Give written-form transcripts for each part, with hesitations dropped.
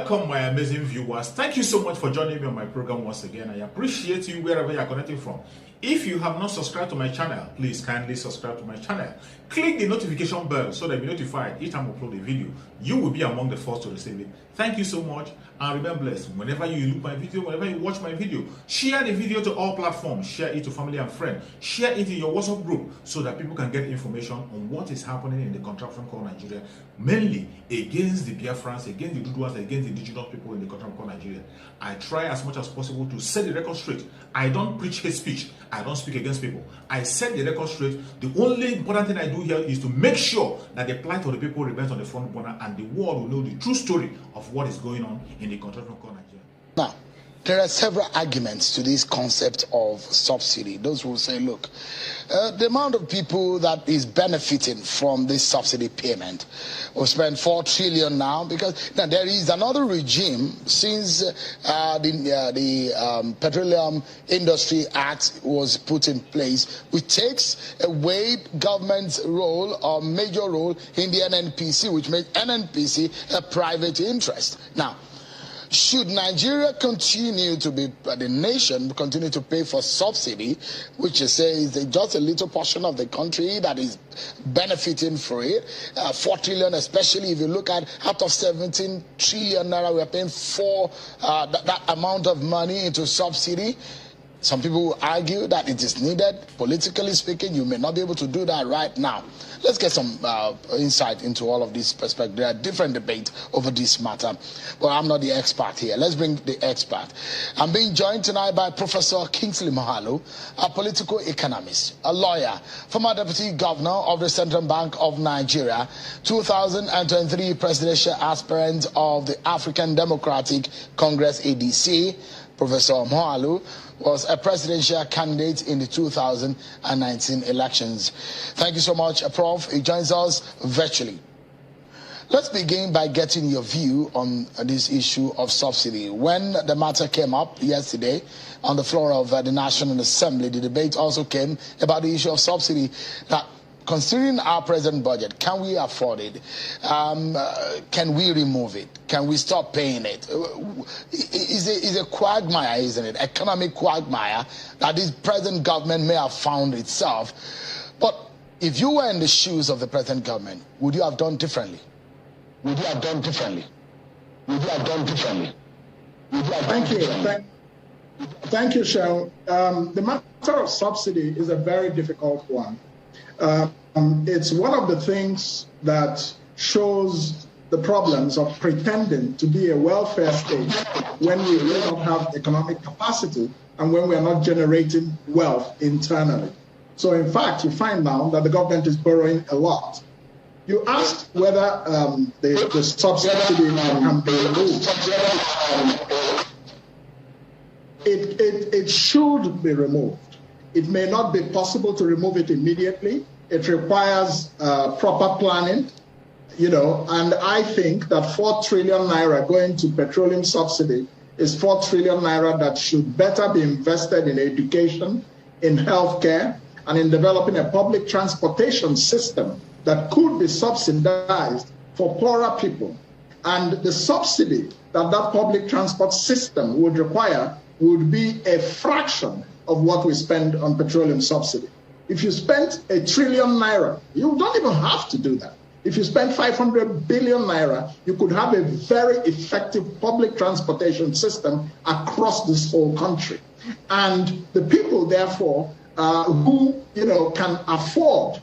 Welcome, my amazing viewers. Thank you so much for joining me on my program once again. I appreciate you wherever you are connecting from. If you have not subscribed to my channel, please kindly subscribe to my channel. Click the notification bell so that you'll be notified each time I upload a video. You will be among the first to receive it. Thank you so much and remember blessed. Whenever you look my video, whenever you watch my video, share the video to all platforms. Share it to family and friends. Share it in your WhatsApp group so that people can get information on what is happening in the contraption called Nigeria, mainly against the Biafrans, against the Duduas, against the indigenous people in the contraption called Nigeria. I try as much as possible to set the record straight. I don't preach hate speech. I don't speak against people. I set the record straight. The only important thing I do here is to make sure that the plight of the people remains on the front burner and the world will know the true story of what is going on in the contraption called Nigeria. Now, there are several arguments to this concept of subsidy. Those who say, look, the amount of people that is benefiting from this subsidy payment, we spend 4 trillion now, because now there is another regime since the Petroleum Industry Act was put in place, which takes away government's role or major role in the NNPC, which makes NNPC a private interest. Now, should Nigeria continue to be, the nation continue to pay for subsidy, which you say is just a little portion of the country that is benefiting for it, 4 trillion, especially if you look at out of 17 trillion naira, we are paying for that amount of money into subsidy. Some people will argue that it is needed. Politically speaking, you may not be able to do that right now. Let's get some insight into all of this perspective. There are different debates over this matter, but I'm not the expert here. Let's bring the expert. I'm being joined tonight by Professor Kingsley Moghalu, a political economist, a lawyer, former deputy governor of the Central Bank of Nigeria, 2023 presidential aspirant of the African Democratic Congress, ADC. Professor Moghalu was a presidential candidate in the 2019 elections. Thank you so much, Prof. He joins us virtually. Let's begin by getting your view on this issue of subsidy. When the matter came up yesterday on the floor of the National Assembly, the debate also came about the issue of subsidy. Now, considering our present budget, can we afford it? Can we remove it? Can we stop paying it? It's a quagmire, isn't it? Economic quagmire that this present government may have found itself. But if you were in the shoes of the present government, would you have done differently? Would you have done differently? Would you have done differently? Thank you. Thank you, Shell. The matter of subsidy is a very difficult one. It's one of the things that shows the problems of pretending to be a welfare state when we really don't have economic capacity and when we are not generating wealth internally. So in fact, you find now that the government is borrowing a lot. You asked whether the subsidy can be removed. It should be removed. It may not be possible to remove it immediately. It requires proper planning, and I think that 4 trillion naira going to petroleum subsidy is 4 trillion naira that should better be invested in education, in healthcare, and in developing a public transportation system that could be subsidized for poorer people. And the subsidy that public transport system would require would be a fraction of what we spend on petroleum subsidy. If you spent 1 trillion naira, you don't even have to do that. If you spend 500 billion naira, you could have a very effective public transportation system across this whole country. And the people, therefore, who can afford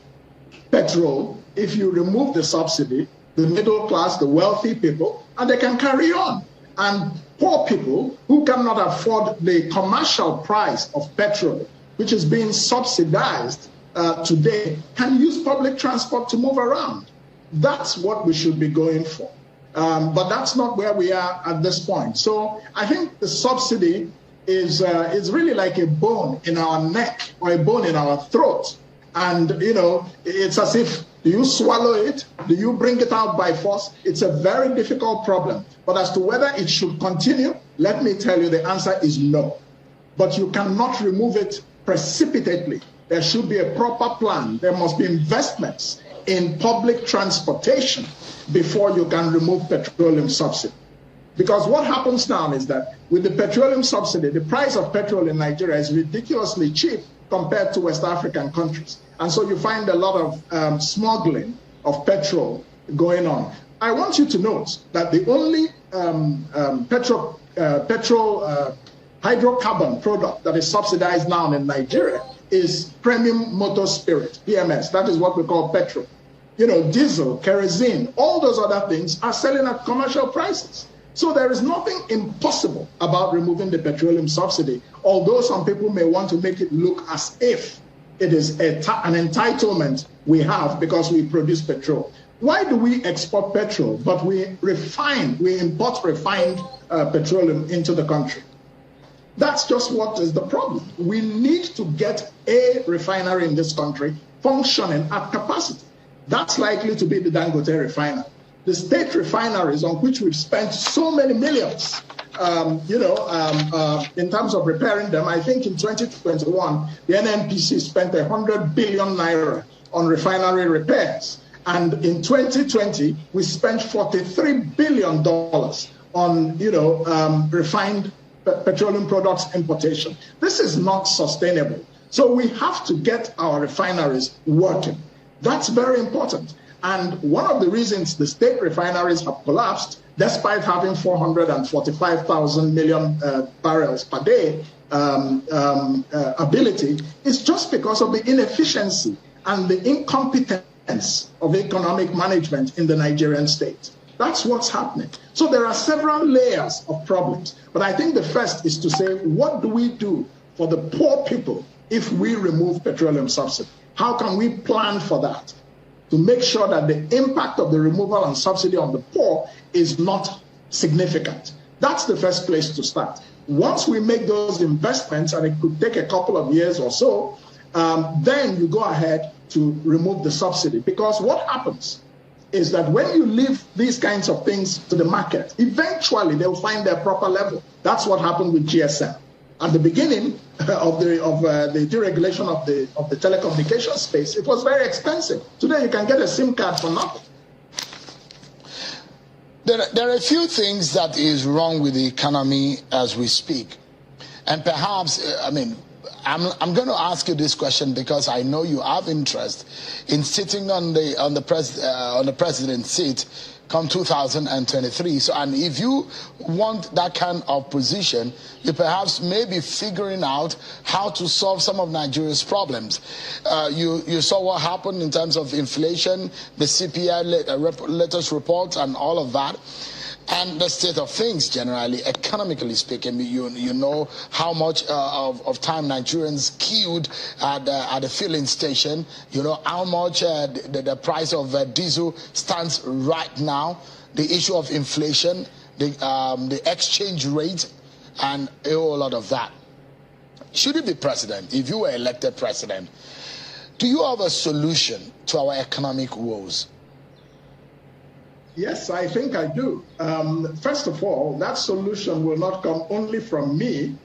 petrol, if you remove the subsidy, the middle class, the wealthy people, and they can carry on. And poor people who cannot afford the commercial price of petrol, which is being subsidized today, can use public transport to move around. That's what we should be going for. But that's not where we are at this point. So I think the subsidy is really like a bone in our neck or a bone in our throat. And, it's as if, do you swallow it? Do you bring it out by force? It's a very difficult problem. But as to whether it should continue, let me tell you, the answer is no. But you cannot remove it precipitately. There should be a proper plan. There must be investments in public transportation before you can remove petroleum subsidy. Because what happens now is that with the petroleum subsidy, the price of petrol in Nigeria is ridiculously cheap compared to West African countries. And so you find a lot of smuggling of petrol going on. I want you to note that the only hydrocarbon product that is subsidized now in Nigeria is premium motor spirit, PMS. That is what we call petrol. You know, diesel, kerosene, all those other things are selling at commercial prices. So there is nothing impossible about removing the petroleum subsidy, although some people may want to make it look as if it is an entitlement we have because we produce petrol. Why do we export petrol, but we import refined petroleum into the country? That's just what is the problem. We need to get a refinery in this country functioning at capacity. That's likely to be the Dangote refinery. The state refineries on which we've spent so many millions, in terms of repairing them. I think in 2021, the NNPC spent 100 billion naira on refinery repairs. And in 2020, we spent $43 billion on, refined petroleum products importation. This is not sustainable. So we have to get our refineries working. That's very important. And one of the reasons the state refineries have collapsed, despite having 445,000 million barrels per day ability, is just because of the inefficiency and the incompetence of economic management in the Nigerian state. That's what's happening. So there are several layers of problems. But I think the first is to say, what do we do for the poor people if we remove petroleum subsidy? How can we plan for that to make sure that the impact of the removal and subsidy on the poor is not significant? That's the first place to start. Once we make those investments, and it could take a couple of years or so, then you go ahead to remove the subsidy. Because what happens is that when you leave these kinds of things to the market, eventually they'll find their proper level. That's what happened with GSM. At the beginning of the deregulation of the telecommunications space, it was very expensive. Today you can get a SIM card for nothing. There are a few things that is wrong with the economy as we speak. And perhaps, I'm going to ask you this question because I know you have interest in sitting on the president's seat come 2023. So, and if you want that kind of position, you perhaps may be figuring out how to solve some of Nigeria's problems. You saw what happened in terms of inflation, the CPI latest report, and all of that. And the state of things generally, economically speaking, you know how much of time Nigerians queued at the filling station. You know how much the price of diesel stands right now. The issue of inflation, the exchange rate, and a whole lot of that. Should you be president, if you were elected president, do you have a solution to our economic woes? Yes, I think I do. First of all, that solution will not come only from me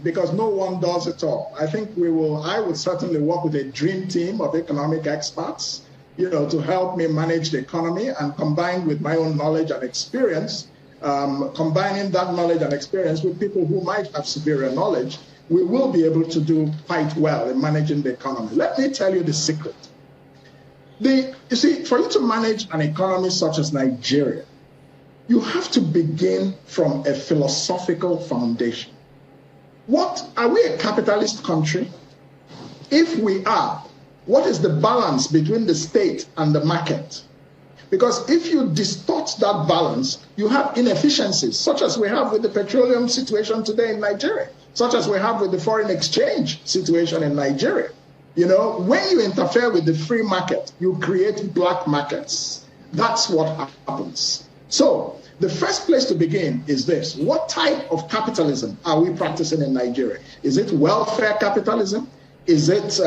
because no one does it all. I think I would certainly work with a dream team of economic experts, to help me manage the economy, and combined with my own knowledge and experience, combining that knowledge and experience with people who might have superior knowledge, we will be able to do quite well in managing the economy. Let me tell you the secret. You see, for you to manage an economy such as Nigeria, you have to begin from a philosophical foundation. Are we a capitalist country? If we are, what is the balance between the state and the market? Because if you distort that balance, you have inefficiencies, such as we have with the petroleum situation today in Nigeria, such as we have with the foreign exchange situation in Nigeria. When you interfere with the free market, you create black markets. That's what happens. So the first place to begin is this. What type of capitalism are we practicing in Nigeria? Is it welfare capitalism? Is it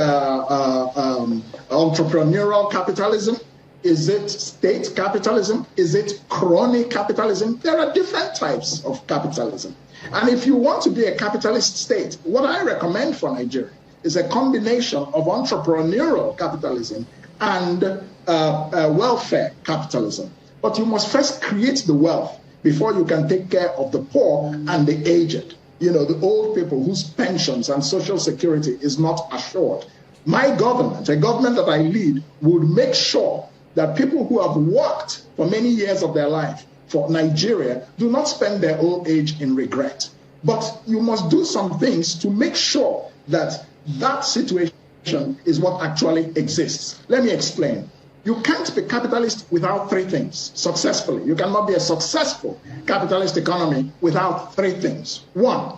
entrepreneurial capitalism? Is it state capitalism? Is it crony capitalism? There are different types of capitalism. And if you want to be a capitalist state, what I recommend for Nigeria is a combination of entrepreneurial capitalism and welfare capitalism. But you must first create the wealth. before you can take care of the poor and the aged, you know, the old people whose pensions and social security is not assured. My government, a government that I lead, would make sure that people who have worked for many years of their life for Nigeria do not spend their old age in regret. But you must do some things to make sure that that situation is what actually exists. Let me explain. You can't be capitalist without three things successfully. You cannot be a successful capitalist economy without three things. One,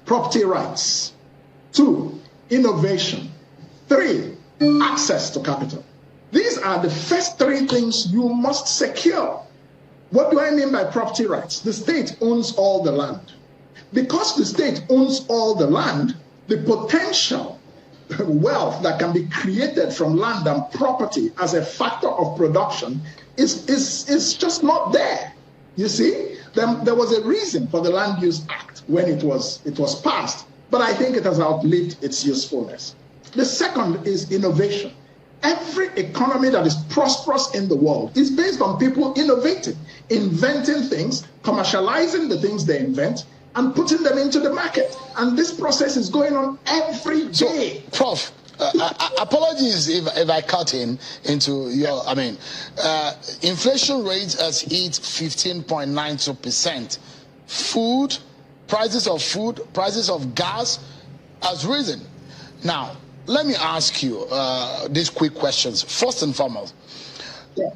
property rights. Two, innovation. Three, access to capital. These are the first three things you must secure. What do I mean by property rights? The state owns all the land. Because the state owns all the land, the potential wealth that can be created from land and property as a factor of production is just not there. You see, there was a reason for the Land Use Act when it was passed, but I think it has outlived its usefulness. The second is innovation. Every economy that is prosperous in the world is based on people innovating, inventing things, commercializing the things they invent, and putting them into the market. And this process is going on every day. So, Prof, apologies if I cut into your, inflation rate has hit 15.92%. Prices of gas has risen. Now, let me ask you these quick questions. First and foremost,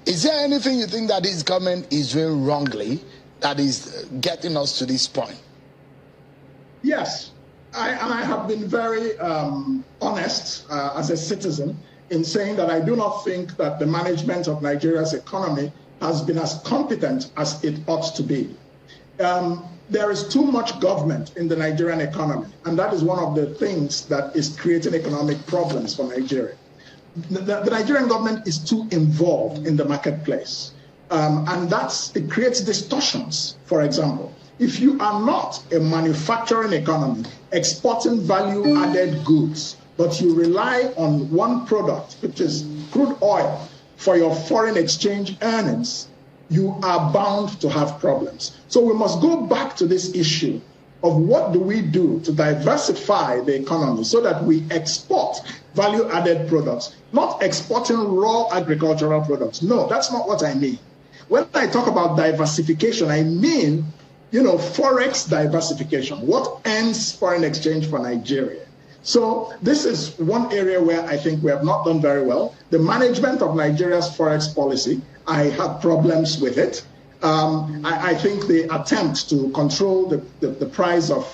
is there anything you think that this government is doing wrongly that is getting us to this point? Yes, I have been very honest as a citizen in saying that I do not think that the management of Nigeria's economy has been as competent as it ought to be. There is too much government in the Nigerian economy, and that is one of the things that is creating economic problems for Nigeria. The Nigerian government is too involved in the marketplace, and it creates distortions. For example, if you are not a manufacturing economy, exporting value-added goods, but you rely on one product, which is crude oil, for your foreign exchange earnings, you are bound to have problems. So we must go back to this issue of what do we do to diversify the economy so that we export value-added products, not exporting raw agricultural products. No, that's not what I mean. When I talk about diversification, I mean, forex diversification. What earns foreign exchange for Nigeria? So this is one area where I think we have not done very well. The management of Nigeria's forex policy, I have problems with it. I think the attempt to control the price of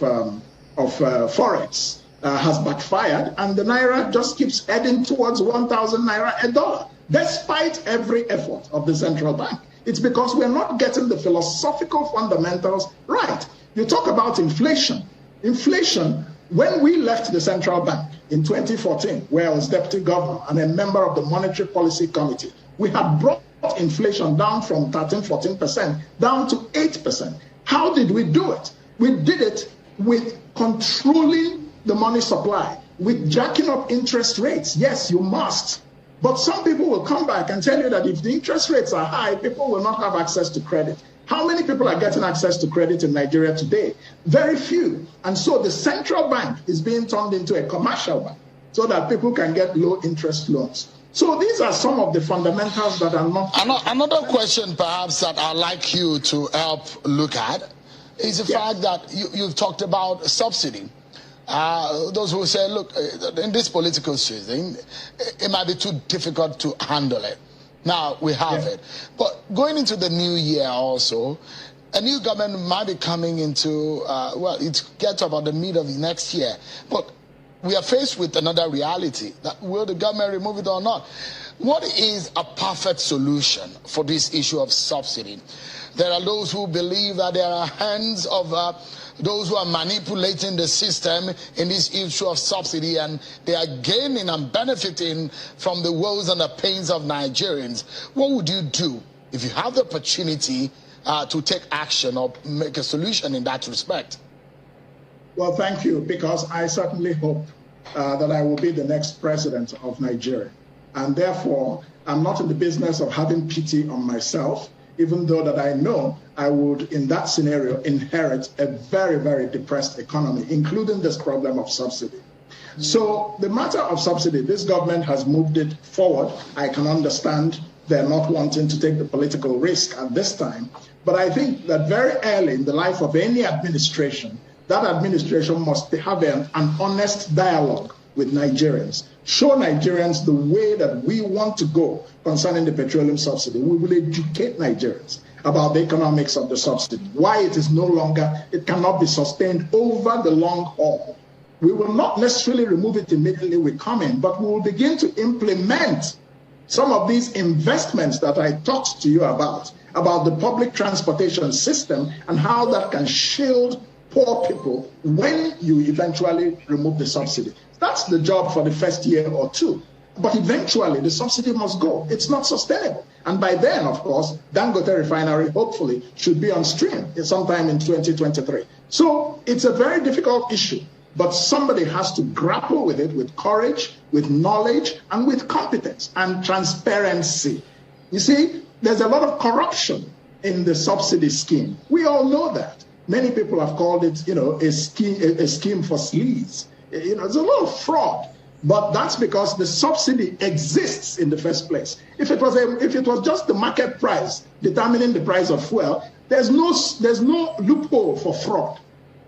forex has backfired, and the naira just keeps heading towards 1,000 naira a dollar, despite every effort of the central bank. It's because we're not getting the philosophical fundamentals right. You talk about inflation. Inflation, when we left the central bank in 2014, where I was deputy governor and a member of the Monetary Policy Committee, we had brought inflation down from 13-14% down to 8%. How did we do it? We did it with controlling the money supply, with jacking up interest rates. Yes, you must. But some people will come back and tell you that if the interest rates are high, people will not have access to credit. How many people are getting access to credit in Nigeria today? Very few. And so the central bank is being turned into a commercial bank so that people can get low interest loans. So these are some of the fundamentals that are not... Another question perhaps that I'd like you to help look at is the fact that you've talked about subsidy. Those who say, look, in this political season, it might be too difficult to handle it. Now, we have it. But going into the new year also, a new government might be coming into, it gets about the mid of next year. But we are faced with another reality, that will the government remove it or not? What is a perfect solution for this issue of subsidy? There are those who believe that there are hands of those who are manipulating the system in this issue of subsidy, and they are gaining and benefiting from the woes and the pains of Nigerians. What would you do if you have the opportunity to take action or make a solution in that respect? Well, thank you, because I certainly hope that I will be the next president of Nigeria. And therefore, I'm not in the business of having pity on myself. even though that I know I would, in that scenario, inherit a very, very depressed economy, including this problem of subsidy. So the matter of subsidy, this government has moved it forward. I can understand they're not wanting to take the political risk at this time. But I think that very early in the life of any administration, that administration must have an honest dialogue with Nigerians. Show Nigerians the way that we want to go concerning the petroleum subsidy. We will educate Nigerians about the economics of the subsidy, why it is no longer, it cannot be sustained over the long haul. We will not necessarily remove it immediately we come in, but we will begin to implement some of these investments that I talked to you about the public transportation system and how that can shield poor people when you eventually remove the subsidy. That's the job for the first year or two. But eventually, the subsidy must go. It's not sustainable. And by then, of course, Dangote Refinery, hopefully, should be on stream sometime in 2023. So it's a very difficult issue. But somebody has to grapple with it with courage, with knowledge, and with competence and transparency. You see, there's a lot of corruption in the subsidy scheme. We all know that. Many people have called it, a scheme for sleaze. There's a lot of fraud. But that's because the subsidy exists in the first place. If it was just the market price determining the price of fuel, there's no loophole for fraud.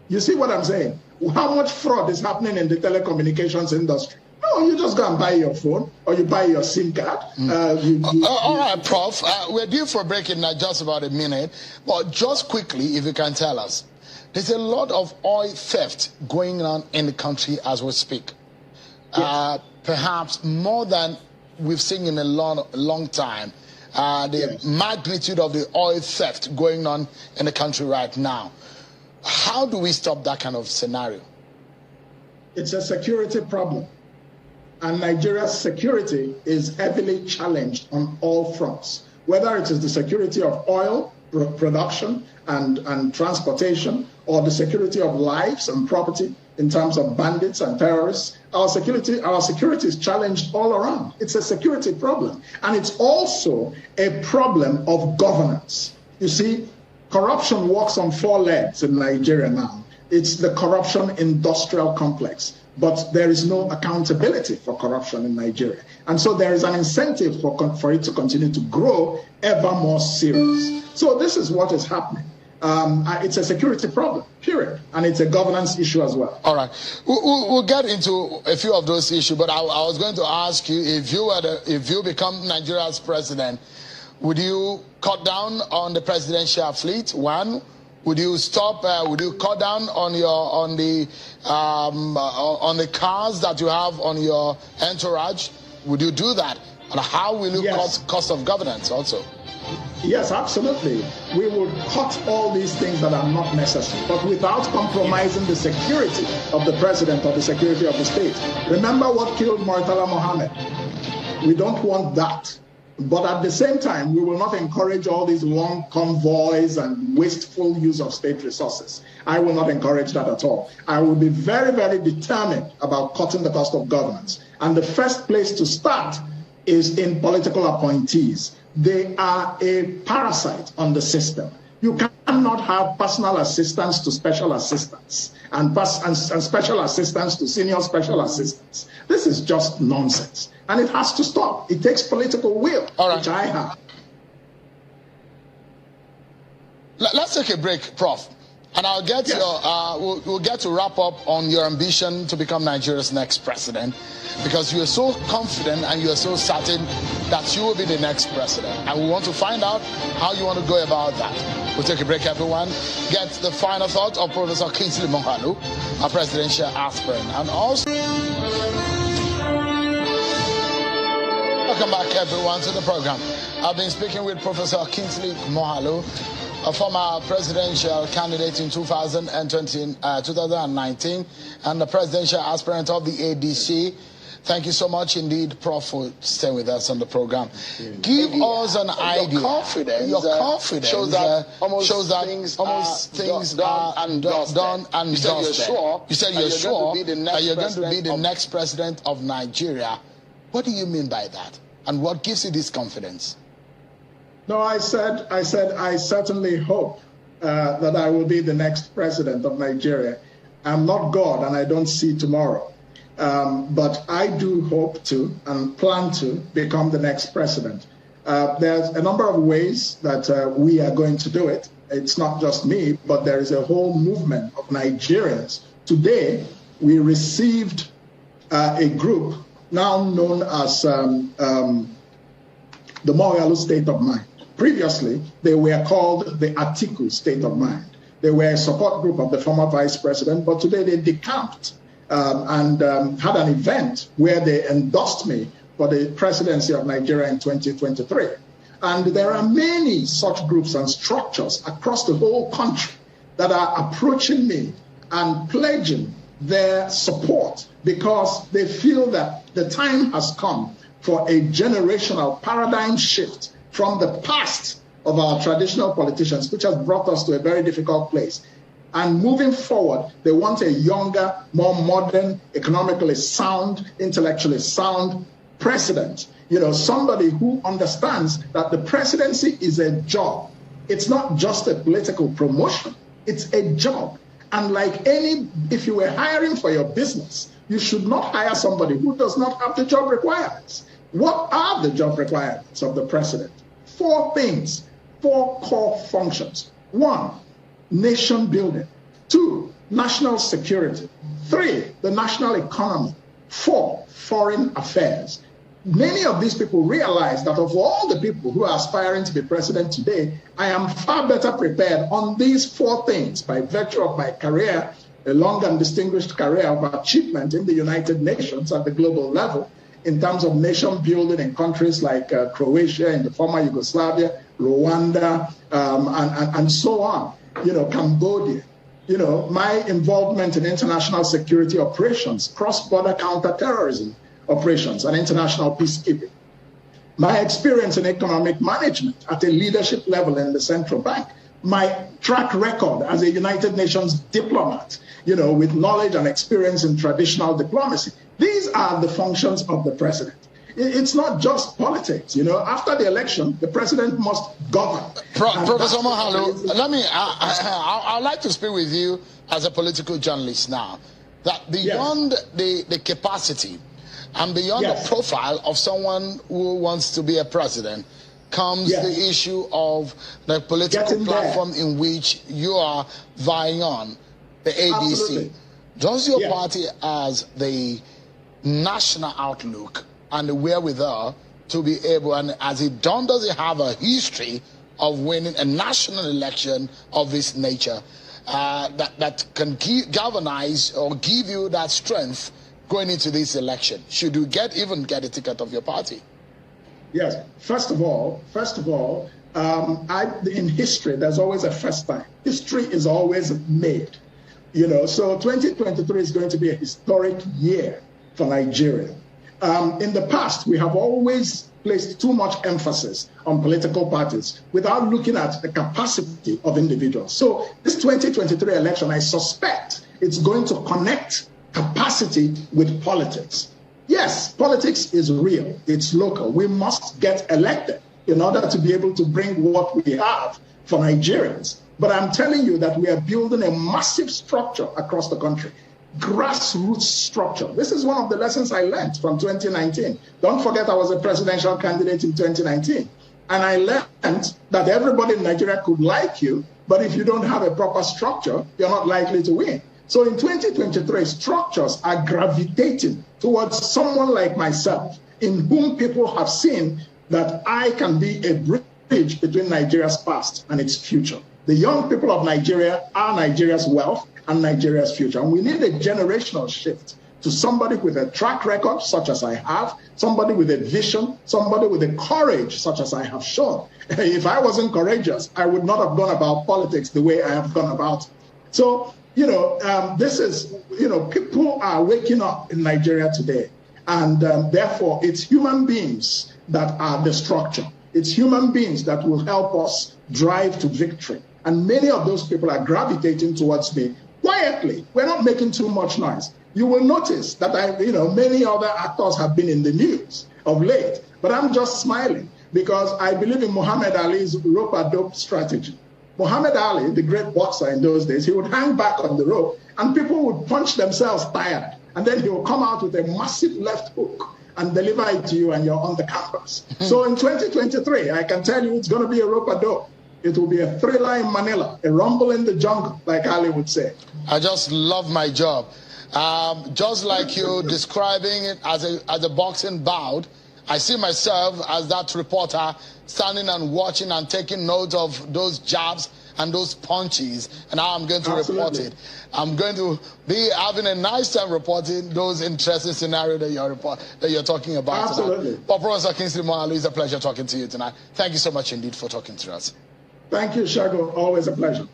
You see what I'm saying? How much fraud is happening in the telecommunications industry? No, you just go and buy your phone or you buy your SIM card. All right, Prof. We're due for a break in just about a minute. But just quickly, if you can tell us, there's a lot of oil theft going on in the country as we speak. Yes. Perhaps more than we've seen in a long time. The magnitude of the oil theft going on in the country right now. How do we stop that kind of scenario? It's a security problem. And Nigeria's security is heavily challenged on all fronts, whether it is the security of oil production and transportation, or the security of lives and property in terms of bandits and terrorists. Our security is challenged all around. It's a security problem. And it's also a problem of governance. You see, corruption walks on four legs in Nigeria now. It's the corruption industrial complex. But there is no accountability for corruption in Nigeria. And so there is an incentive for it to continue to grow ever more serious. So this is what is happening. It's a security problem, period. And it's a governance issue as well. All right. We'll get into a few of those issues, but I was going to ask you, if you become Nigeria's president, would you cut down on the presidential fleet? One, would you stop? Would you cut down on the cars that you have on your entourage? Would you do that? And how will you cut cost of governance also? Yes, absolutely. We will cut all these things that are not necessary, but without compromising the security of the president or the security of the state. Remember what killed Murtala Mohammed? We don't want that. But at the same time, we will not encourage all these long convoys and wasteful use of state resources. I will not encourage that at all. I will be very, very determined about cutting the cost of governance. And the first place to start is in political appointees. They are a parasite on the system. You cannot have personal assistants to special assistants and special assistants to senior special assistants. This is just nonsense. And it has to stop. It takes political will, which I have. Let's take a break, Prof. And I'll get we'll get to wrap up on your ambition to become Nigeria's next president, because you are so confident and you are so certain that you will be the next president. And we want to find out how you want to go about that. We'll take a break, everyone. Get the final thoughts of Professor Kingsley Moghalu, our presidential aspirant. And also, welcome back, everyone, to the program. I've been speaking with Professor Kingsley Moghalu, a former presidential candidate in 2019 and the presidential aspirant of the ADC. Thank you so much indeed, Prof, for staying with us on the program. Give us an idea. Your confidence shows that almost things are done and dusted. You said you're sure that you're going to be the next president of Nigeria. What do you mean by that? And what gives you this confidence? No, I said I certainly hope that I will be the next president of Nigeria. I'm not God and I don't see tomorrow. But I do hope to and plan to become the next president. There's a number of ways that we are going to do it. It's not just me, but there is a whole movement of Nigerians. Today, we received a group now known as the Moyalu State of Mind. Previously, they were called the Atiku State of Mind. They were a support group of the former vice president, but today they decamped and had an event where they endorsed me for the presidency of Nigeria in 2023. And there are many such groups and structures across the whole country that are approaching me and pledging their support because they feel that the time has come for a generational paradigm shift from the past of our traditional politicians, which has brought us to a very difficult place. And moving forward, they want a younger, more modern, economically sound, intellectually sound president. You know, somebody who understands that the presidency is a job. It's not just a political promotion. It's a job. And like if you were hiring for your business, you should not hire somebody who does not have the job requirements. What are the job requirements of the president? 4 things, 4 core functions. 1, nation building. 2, national security. 3, the national economy. 4, foreign affairs. Many of these people realize that of all the people who are aspiring to be president today, I am far better prepared on these 4 things by virtue of my career, a long and distinguished career of achievement in the United Nations at the global level, in terms of nation building in countries like Croatia, in the former Yugoslavia, Rwanda, and so on, you know, Cambodia. You know, my involvement in international security operations, cross-border counterterrorism operations, and international peacekeeping. My experience in economic management at a leadership level in the central bank. My track record as a United Nations diplomat, you know, with knowledge and experience in traditional diplomacy. These are the functions of the president. It's not just politics, you know. After the election, the president must govern. Professor Mohammadu, I'd like to speak with you as a political journalist now. That beyond the capacity and beyond the profile of someone who wants to be a president comes the issue of the political platform in which you are vying on, the ADC. Absolutely. Does your party has the national outlook and the wherewithal to be able, and does it have a history of winning a national election of this nature that can galvanize or give you that strength going into this election, should you even get a ticket of your party? Yes. First of all, in history, there's always a first time. History is always made. You know, so 2023 is going to be a historic year for Nigeria. In the past, we have always placed too much emphasis on political parties without looking at the capacity of individuals. So this 2023 election, I suspect it's going to connect capacity with politics. Yes, politics is real. It's local. We must get elected in order to be able to bring what we have for Nigerians. But I'm telling you that we are building a massive structure across the country. Grassroots structure. This is one of the lessons I learned from 2019. Don't forget I was a presidential candidate in 2019. And I learned that everybody in Nigeria could like you, but if you don't have a proper structure, you're not likely to win. So in 2023, structures are gravitating towards someone like myself, in whom people have seen that I can be a bridge between Nigeria's past and its future. The young people of Nigeria are Nigeria's wealth and Nigeria's future. And we need a generational shift to somebody with a track record, such as I have, somebody with a vision, somebody with a courage, such as I have shown. If I wasn't courageous, I would not have gone about politics the way I have gone about it. So, you know, this is, you know, people are waking up in Nigeria today. And therefore, it's human beings that are the structure. It's human beings that will help us drive to victory. And many of those people are gravitating towards me quietly. We're not making too much noise. You will notice that many other actors have been in the news of late, but I'm just smiling because I believe in Muhammad Ali's rope-a-dope strategy. Muhammad Ali, the great boxer in those days, he would hang back on the rope and people would punch themselves tired. And then he will come out with a massive left hook and deliver it to you and you're on the campus. So in 2023, I can tell you it's going to be a rope-a-dope. It will be a thriller in Manila, a rumble in the jungle, like Ali would say. I just love my job. Just like you describing it as a boxing bout, I see myself as that reporter standing and watching and taking note of those jabs and those punches, and how I'm going to report it. I'm going to be having a nice time reporting those interesting scenarios that you're talking about Absolutely. tonight. But Professor Kingsley Mohalu, it's a pleasure talking to you tonight. Thank you so much indeed for talking to us. Thank you, Shago. Always a pleasure.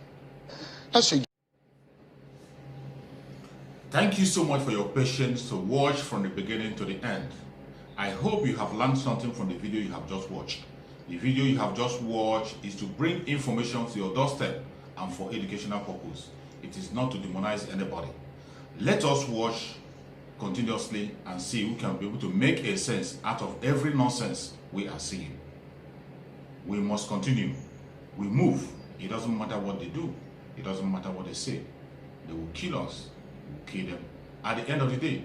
Thank you so much for your patience to watch from the beginning to the end. I hope you have learned something from the video you have just watched. The video you have just watched is to bring information to your doorstep and for educational purpose. It is not to demonize anybody. Let us watch continuously and see who can be able to make a sense out of every nonsense we are seeing. We must continue. We move. It doesn't matter what they do. It doesn't matter what they say. They will kill us. We will kill them. At the end of the day,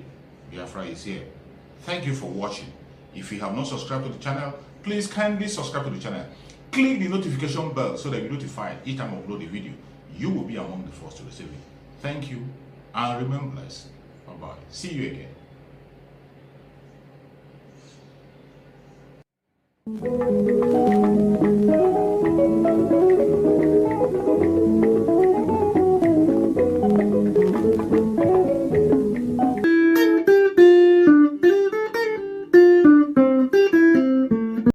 Biafra is here. Thank you for watching. If you have not subscribed to the channel, please kindly subscribe to the channel. Click the notification bell so that you're notified each time I upload a video. You will be among the first to receive it. Thank you and remain blessed. Bye-bye. See you again.